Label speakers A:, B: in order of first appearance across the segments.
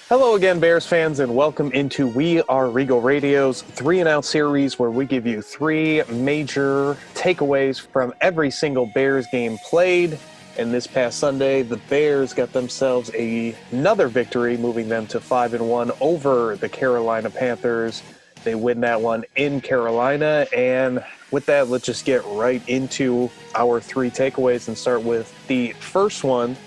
A: Hello again, Bears fans, and welcome into We Are Regal Radio's 3 and Out series, where we give you 3 major takeaways from every single Bears game played. And this past Sunday, the Bears got themselves another victory, moving them to 5-1 over the Carolina Panthers. They win that one in Carolina, and with that, let's just get right into our 3 takeaways and start with the first one.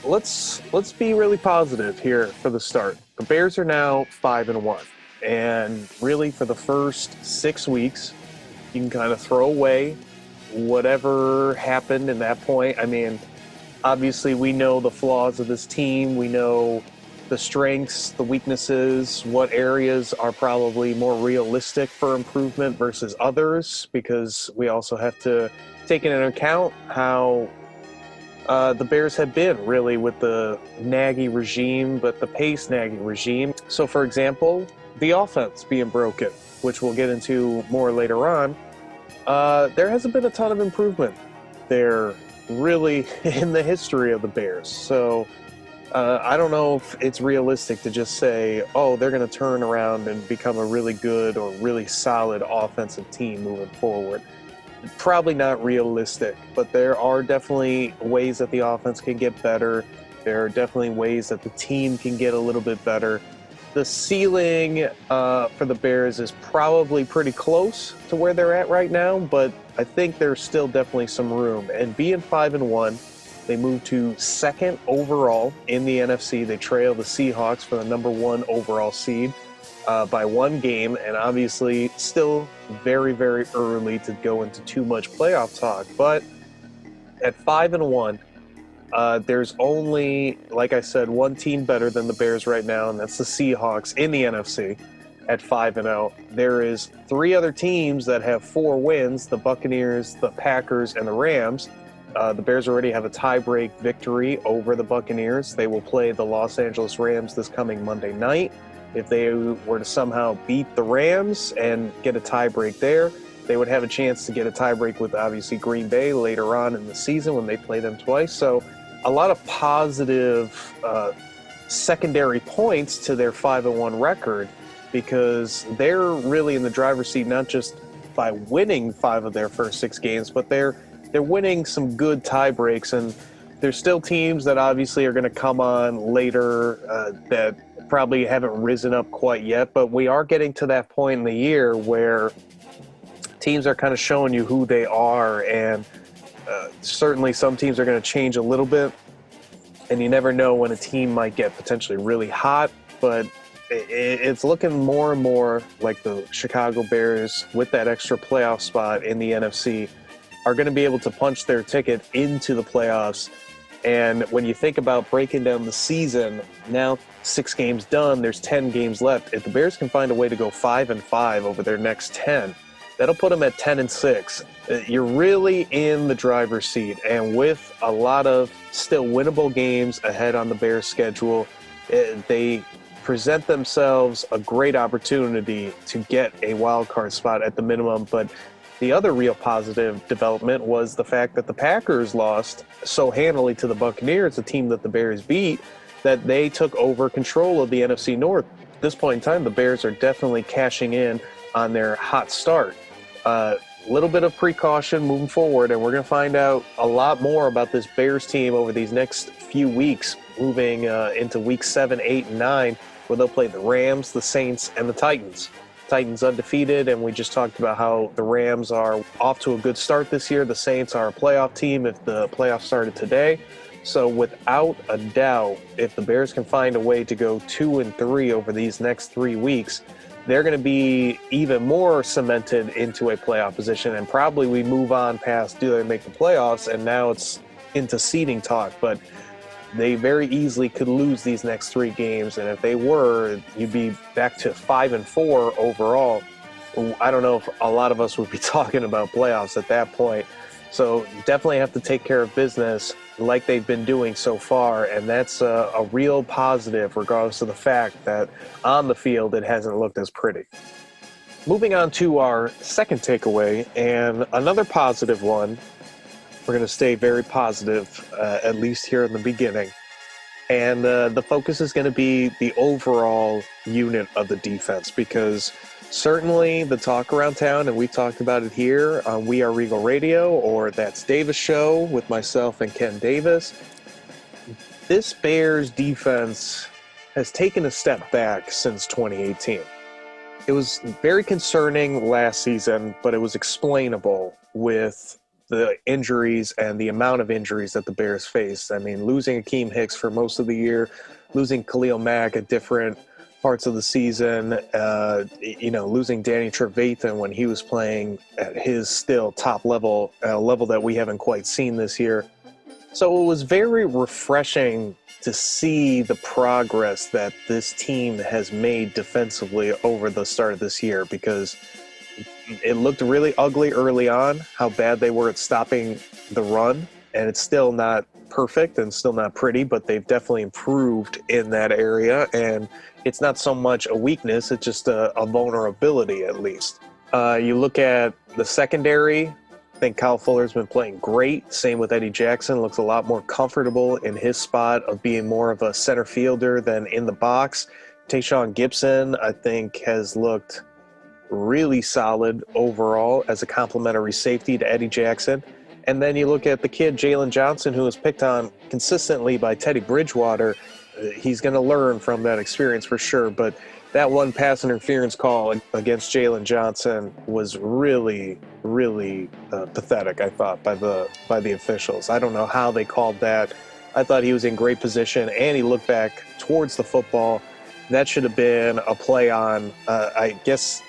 A: Let's be really positive here for the start. The Bears are now 5-1, and really for the first 6 weeks, you can kind of throw away whatever happened in that point. I mean, obviously we know the flaws of this team. We know the strengths, the weaknesses, what areas are probably more realistic for improvement versus others, because we also have to take into account how the Bears have been really with the Nagy regime, but the Pace Nagy regime. So, for example, the offense being broken, which we'll get into more later on, there hasn't been a ton of improvement there really in the history of the Bears. So I don't know if it's realistic to just say, oh, they're going to turn around and become a really good or really solid offensive team moving forward. Probably not realistic, but there are definitely ways that the offense can get better. There are definitely ways that the team can get a little bit better. The ceiling for the Bears is probably pretty close to where they're at right now, but I think there's still definitely some room. And being 5-1, they move to second overall in the NFC. They trail the Seahawks for the number 1 overall seed by 1 game, and obviously still very, very early to go into too much playoff talk. But at 5-1, there's only, like I said, 1 team better than the Bears right now, and that's the Seahawks in the NFC at 5-0. There is 3 other teams that have 4 wins: the Buccaneers, the Packers, and the Rams. The Bears already have a tie-break victory over the Buccaneers. They will play the Los Angeles Rams this coming Monday night. If they were to somehow beat the Rams and get a tie-break there, they would have a chance to get a tie-break with, obviously, Green Bay later on in the season when they play them twice. So a lot of positive secondary points to their 5-1 record, because they're really in the driver's seat, not just by winning 5 of their first 6 games, but they're winning some good tie breaks. And there's still teams that obviously are going to come on later that probably haven't risen up quite yet, but we are getting to that point in the year where teams are kind of showing you who they are, and certainly some teams are going to change a little bit, and you never know when a team might get potentially really hot. But it's looking more and more like the Chicago Bears, with that extra playoff spot in the NFC, are going to be able to punch their ticket into the playoffs. And when you think about breaking down the season, now 6 games done, there's 10 games left. If the Bears can find a way to go 5-5 over their next 10, that'll put them at 10-6. You're really in the driver's seat. And with a lot of still winnable games ahead on the Bears' schedule, they present themselves a great opportunity to get a wild card spot at the minimum. But the other real positive development was the fact that the Packers lost so handily to the Buccaneers, a team that the Bears beat, that they took over control of the NFC North. At this point in time, the Bears are definitely cashing in on their hot start. A little bit of precaution moving forward, and we're going to find out a lot more about this Bears team over these next few weeks, moving into weeks 7, 8, and 9, where they'll play the Rams, the Saints, and the Titans. Titans undefeated, and we just talked about how the Rams are off to a good start this year. The Saints are a playoff team if the playoffs started today. So without a doubt, if the Bears can find a way to go 2-3 over these next 3 weeks, they're going to be even more cemented into a playoff position. And probably we move on past, do they make the playoffs? And now it's into seeding talk. But they very easily could lose these next 3 games. And if they were, you'd be back to 5-4 overall. I don't know if a lot of us would be talking about playoffs at that point. So definitely have to take care of business like they've been doing so far, and that's a real positive, regardless of the fact that on the field it hasn't looked as pretty. Moving on to our second takeaway, and another positive one. We're going to stay very positive, at least here in the beginning. And the focus is going to be the overall unit of the defense, because certainly the talk around town, and we've talked about it here on We Are Regal Radio, or That's Davis Show with myself and Ken Davis, this Bears defense has taken a step back since 2018. It was very concerning last season, but it was explainable with the injuries and the amount of injuries that the Bears faced. I mean, losing Akeem Hicks for most of the year, losing Khalil Mack at different parts of the season, losing Danny Trevathan when he was playing at his still top level, a level that we haven't quite seen this year. So it was very refreshing to see the progress that this team has made defensively over the start of this year, because it looked really ugly early on, how bad they were at stopping the run, and it's still not perfect and still not pretty, but they've definitely improved in that area, and it's not so much a weakness, it's just a vulnerability at least. You look at the secondary, I think Kyle Fuller's been playing great. Same with Eddie Jackson. Looks a lot more comfortable in his spot of being more of a center fielder than in the box. Tayshaun Gibson, I think, has looked really solid overall as a complimentary safety to Eddie Jackson. And then you look at the kid, Jalen Johnson, who was picked on consistently by Teddy Bridgewater. He's going to learn from that experience for sure. But that one pass interference call against Jalen Johnson was really, really pathetic, I thought, by the officials. I don't know how they called that. I thought he was in great position, and he looked back towards the football. That should have been a play on, I guess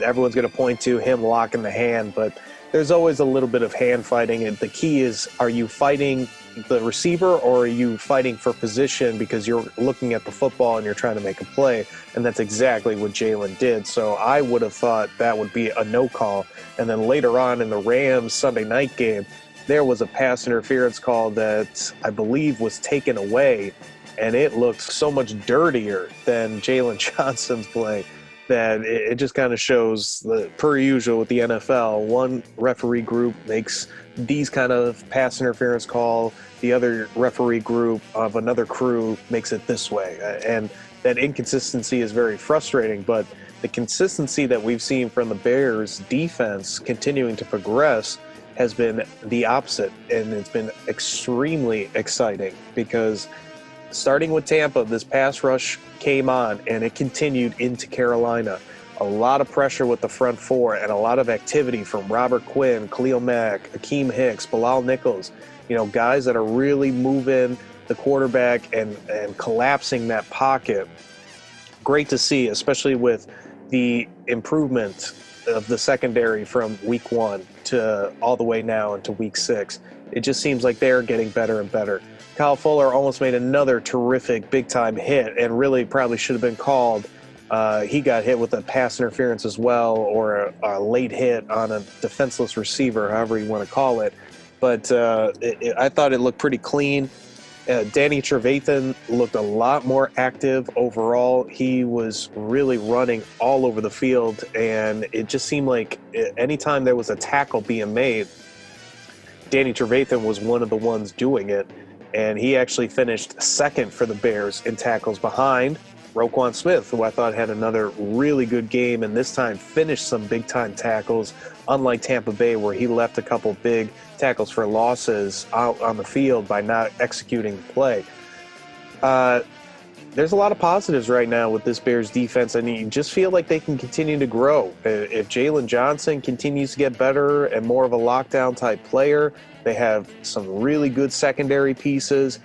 A: everyone's going to point to him locking the hand, but there's always a little bit of hand fighting. And the key is, are you fighting the receiver or are you fighting for position because you're looking at the football and you're trying to make a play? And that's exactly what Jalen did. So I would have thought that would be a no call. And then later on in the Rams Sunday night game, there was a pass interference call that I believe was taken away, and it looked so much dirtier than Jalen Johnson's play that it just kind of shows, per usual with the NFL, one referee group makes these kind of pass interference call, the other referee group of another crew makes it this way. And that inconsistency is very frustrating, but the consistency that we've seen from the Bears defense continuing to progress has been the opposite, and it's been extremely exciting because starting with Tampa, this pass rush came on, and it continued into Carolina. A lot of pressure with the front four and a lot of activity from Robert Quinn, Khalil Mack, Akeem Hicks, Bilal Nichols, guys that are really moving the quarterback and collapsing that pocket. Great to see, especially with the improvement of the secondary from week 1 to all the way now into week 6. It just seems like they're getting better and better. Kyle Fuller almost made another terrific big-time hit and really probably should have been called. He got hit with a pass interference as well, or a late hit on a defenseless receiver, however you want to call it. But I thought it looked pretty clean. Danny Trevathan looked a lot more active overall. He was really running all over the field, and it just seemed like anytime there was a tackle being made, Danny Trevathan was one of the ones doing it. And he actually finished second for the Bears in tackles behind Roquan Smith, who I thought had another really good game and this time finished some big-time tackles, unlike Tampa Bay, where he left a couple big tackles for losses out on the field by not executing the play. There's a lot of positives right now with this Bears defense, and you just feel like they can continue to grow. If Jalen Johnson continues to get better and more of a lockdown-type player, they have some really good secondary pieces.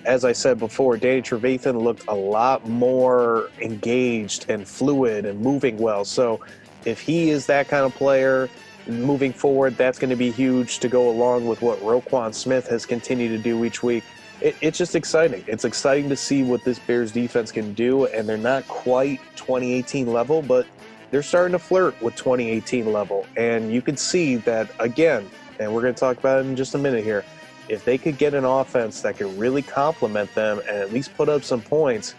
A: As I said before, Danny Trevathan looked a lot more engaged and fluid and moving well. So if he is that kind of player moving forward, that's going to be huge to go along with what Roquan Smith has continued to do each week. It's just exciting. It's exciting to see what this Bears defense can do, and they're not quite 2018 level, but they're starting to flirt with 2018 level. And you can see that, again, and we're going to talk about it in just a minute here, if they could get an offense that could really complement them and at least put up some points,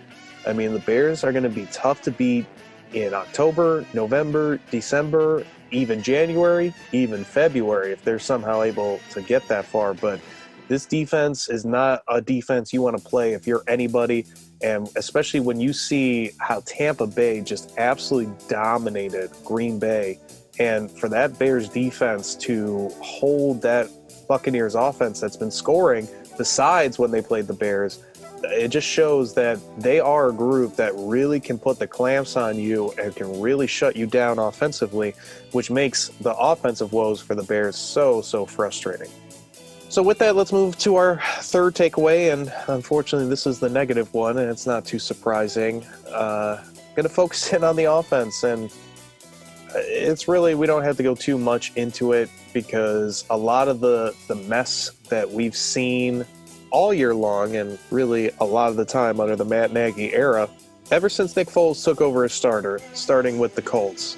A: I mean, the Bears are going to be tough to beat in October, November, December, even January, even February, if they're somehow able to get that far. But This defense is not a defense you want to play if you're anybody, and especially when you see how Tampa Bay just absolutely dominated Green Bay, and for that Bears defense to hold that Buccaneers offense that's been scoring besides when they played the Bears, it just shows that they are a group that really can put the clamps on you and can really shut you down offensively, which makes the offensive woes for the Bears so frustrating. So with that, let's move to our third takeaway, and unfortunately this is the negative one, and it's not too surprising. Going to focus in on the offense, and it's really, we don't have to go too much into it because a lot of the mess that we've seen all year long, and really a lot of the time under the Matt Nagy era, ever since Nick Foles took over as starter, starting with the Colts.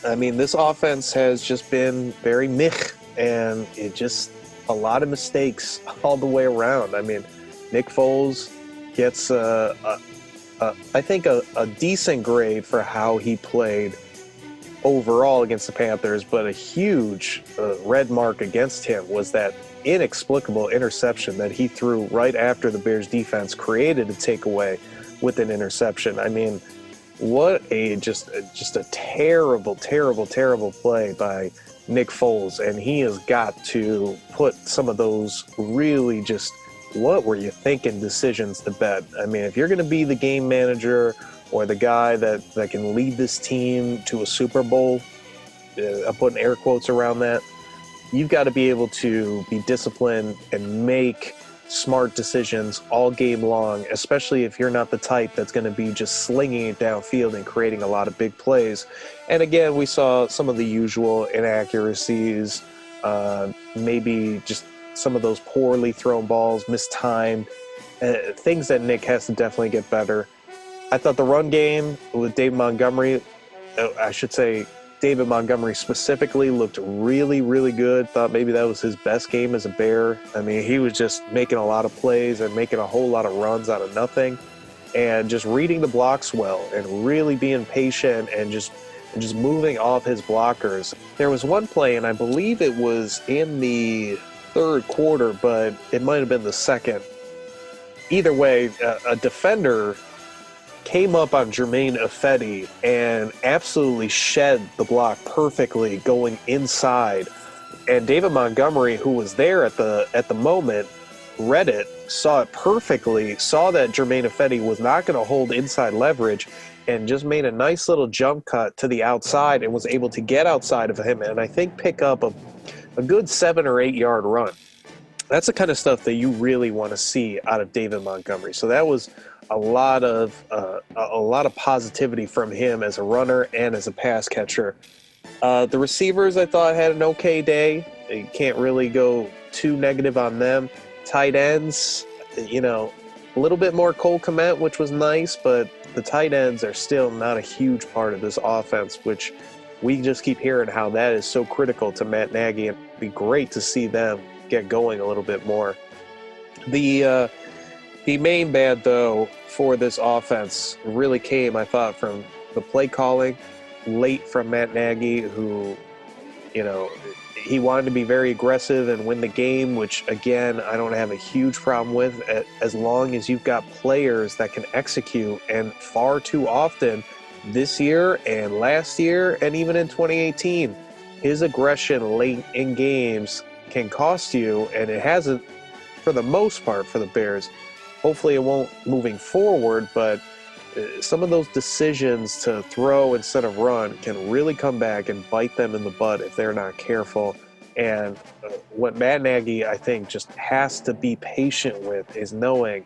A: I mean, this offense has just been very meh, and it just a lot of mistakes all the way around. I mean, Nick Foles gets I think a decent grade for how he played overall against the Panthers, but a huge red mark against him was that inexplicable interception that he threw right after the Bears defense created a takeaway with an interception. I mean, what a just a terrible play by Nick Foles, and he has got to put some of those really just what were you thinking decisions to bed. I mean, if you're going to be the game manager or the guy that can lead this team to a Super Bowl, I'm putting air quotes around that, you've got to be able to be disciplined and make smart decisions all game long, especially if you're not the type that's going to be just slinging it downfield and creating a lot of big plays. And again, we saw some of the usual inaccuracies, maybe just some of those poorly thrown balls, mistimed, things that Nick has to definitely get better. I thought the run game with David Montgomery, David Montgomery specifically looked really good. Thought maybe that was his best game as a Bear. I mean, he was just making a lot of plays and making a whole lot of runs out of nothing, and just reading the blocks well and really being patient and just moving off his blockers. There was one play, and I believe it was in the third quarter, but it might have been the second. Either way, a defender came up on Germain Ifedi and absolutely shed the block perfectly going inside. And David Montgomery, who was there at the moment, read it, saw it perfectly, saw that Germain Ifedi was not going to hold inside leverage, and just made a nice little jump cut to the outside and was able to get outside of him and I think pick up a good 7 or 8 yard run. That's the kind of stuff that you really want to see out of David Montgomery. So that was a lot of positivity from him as a runner and as a pass catcher. The receivers, I thought, had an okay day. You can't really go too negative on them. Tight ends, a little bit more Cole Kmet, which was nice, but the tight ends are still not a huge part of this offense, which we just keep hearing how that is so critical to Matt Nagy, and it'd be great to see them get going a little bit more. The main bad, though, for this offense really came, I thought, from the play calling late from Matt Nagy, who, he wanted to be very aggressive and win the game, which, again, I don't have a huge problem with as long as you've got players that can execute. And far too often this year and last year and even in 2018, his aggression late in games can cost you, and it hasn't for the most part for the Bears. Hopefully it won't moving forward, but some of those decisions to throw instead of run can really come back and bite them in the butt if they're not careful. And what Matt Nagy, I think, just has to be patient with is knowing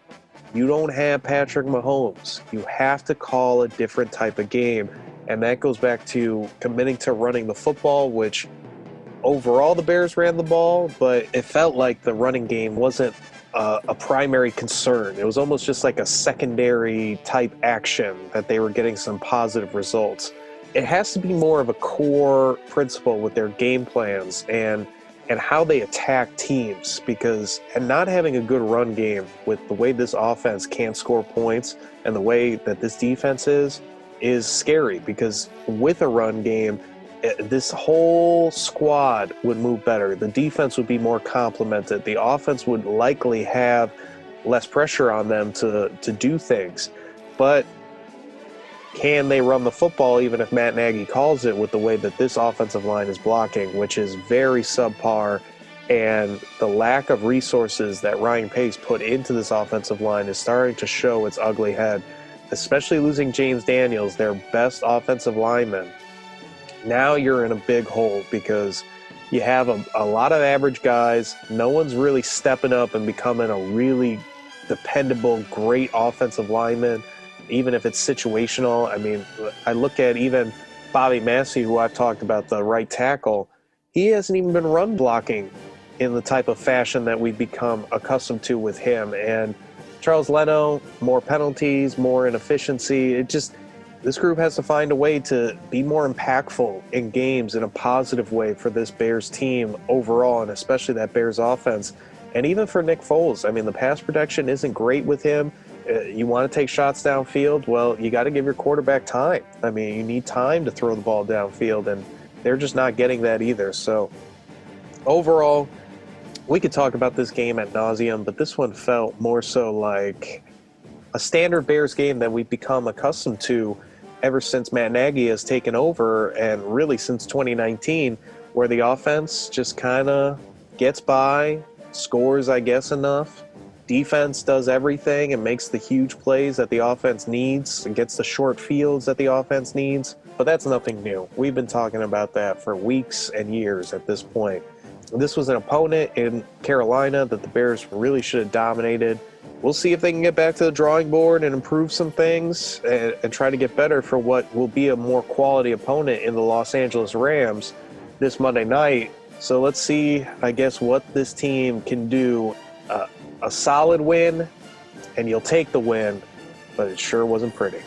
A: you don't have Patrick Mahomes. You have to call a different type of game. And that goes back to committing to running the football, which overall the Bears ran the ball, but it felt like the running game wasn't a primary concern. It was almost just like a secondary type action that they were getting some positive results. It has to be more of a core principle with their game plans and how they attack teams, because not having a good run game with the way this offense can't score points and the way that this defense is scary, because with a run game, this whole squad would move better. The defense would be more complemented. The offense would likely have less pressure on them to do things. But can they run the football even if Matt Nagy calls it with the way that this offensive line is blocking, which is very subpar, and the lack of resources that Ryan Pace put into this offensive line is starting to show its ugly head, especially losing James Daniels, their best offensive lineman. Now you're in a big hole because you have a lot of average guys. No one's really stepping up and becoming a really dependable, great offensive lineman, even if it's situational. I mean, I look at even Bobby Massey, who I've talked about, the right tackle. He hasn't even been run blocking in the type of fashion that we've become accustomed to with him. And Charles Leno, more penalties, more inefficiency. This group has to find a way to be more impactful in games in a positive way for this Bears team overall, and especially that Bears offense. And even for Nick Foles, I mean, the pass protection isn't great with him. You want to take shots downfield? Well, you got to give your quarterback time. I mean, you need time to throw the ball downfield, and they're just not getting that either. So overall, we could talk about this game ad nauseum, but this one felt more so like a standard Bears game that we've become accustomed to ever since Matt Nagy has taken over, and really since 2019, where the offense just kind of gets by, scores, I guess, enough. Defense does everything and makes the huge plays that the offense needs and gets the short fields that the offense needs. But that's nothing new. We've been talking about that for weeks and years at this point. This was an opponent in Carolina that the Bears really should have dominated. We'll see if they can get back to the drawing board and improve some things and try to get better for what will be a more quality opponent in the Los Angeles Rams this Monday night. So let's see, I guess, what this team can do. A solid win, and you'll take the win, but it sure wasn't pretty.